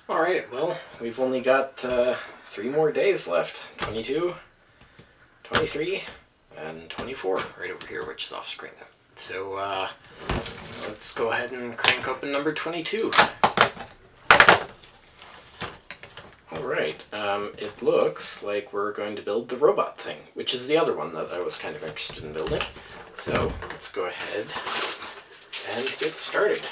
Alright, well, we've only got 3 more days left. 22, 23, and 24 right over here, which is off screen. So let's go ahead and crank open number 22. Alright, it looks like we're going to build the robot thing, which is the other one that I was kind of interested in building. So let's go ahead and get started.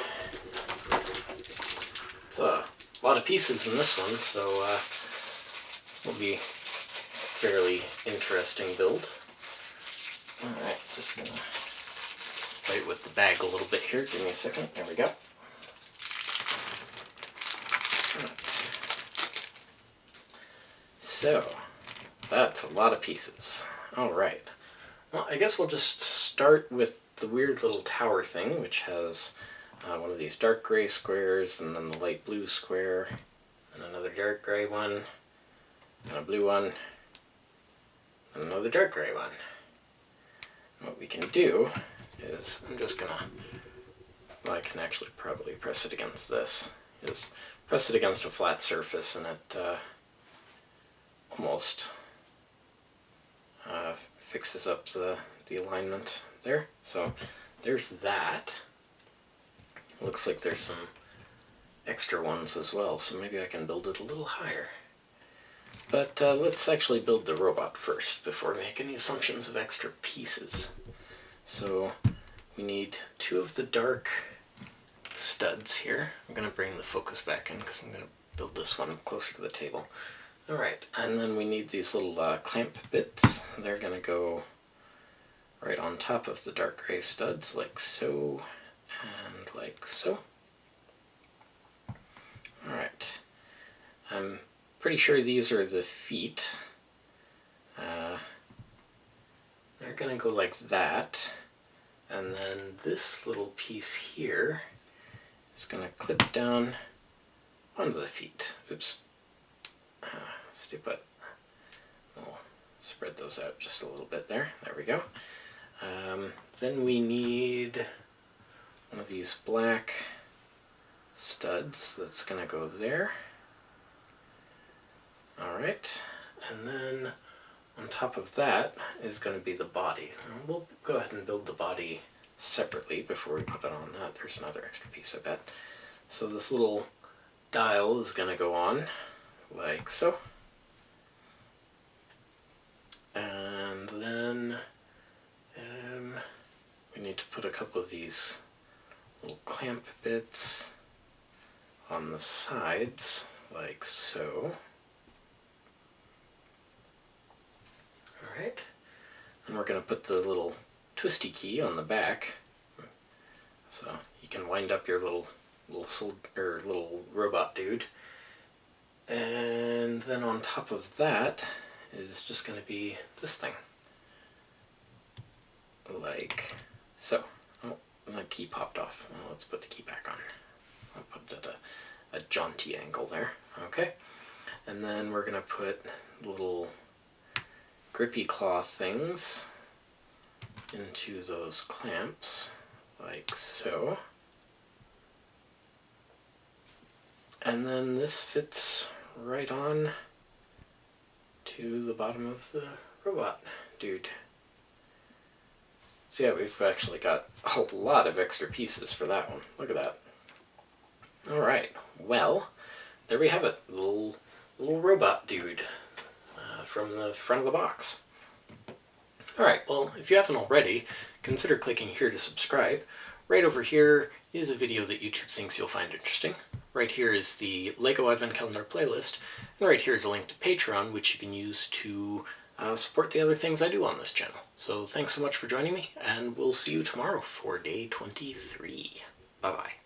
It's a lot of pieces in this one, so will be fairly interesting build. Alright, just gonna fight with the bag a little bit here. Give me a second. There we go. So, that's a lot of pieces. Alright. Well, I guess we'll just start with the weird little tower thing, which has one of these dark gray squares, and then the light blue square, and another dark gray one, and a blue one, and another dark gray one. And what we can do is, I'm just gonna, well, I can actually probably press it against this. Just press it against a flat surface and it almost fixes up the alignment there. So there's that. Looks like there's some extra ones as well, so maybe I can build it a little higher. But let's actually build the robot first before we make any assumptions of extra pieces. So we need 2 of the dark studs here. I'm going to bring the focus back in because I'm going to build this one closer to the table. Alright, and then we need these little clamp bits. They're going to go right on top of the dark gray studs, like so, and like so. Alright, I'm pretty sure these are the feet. They're going to go like that, and then this little piece here is going to clip down onto the feet. Oops. Stupid. We'll spread those out just a little bit there. There we go. Then we need one of these black studs that's going to go there. Alright, and then on top of that is going to be the body. And we'll go ahead and build the body separately before we put it on that. There's another extra piece, I bet. So this little dial is going to go on like so. And then we need to put a couple of these little clamp bits on the sides like so. Alright, and we're going to put the little twisty key on the back, so you can wind up your little robot dude. And then on top of that is just going to be this thing, like so. Oh, the key popped off. Well, let's put the key back on. I'll put it at a jaunty angle there. Okay, and then we're going to put little grippy claw things into those clamps, like so. And then this fits right on to the bottom of the robot dude. So yeah, we've actually got a lot of extra pieces for that one. Look at that. Alright, well, there we have it. Little robot dude from the front of the box. Alright, well, if you haven't already, consider clicking here to subscribe. Right over here is a video that YouTube thinks you'll find interesting. Right here is the LEGO Advent Calendar playlist, and right here is a link to Patreon, which you can use to support the other things I do on this channel. So thanks so much for joining me, and we'll see you tomorrow for day 23. Bye-bye.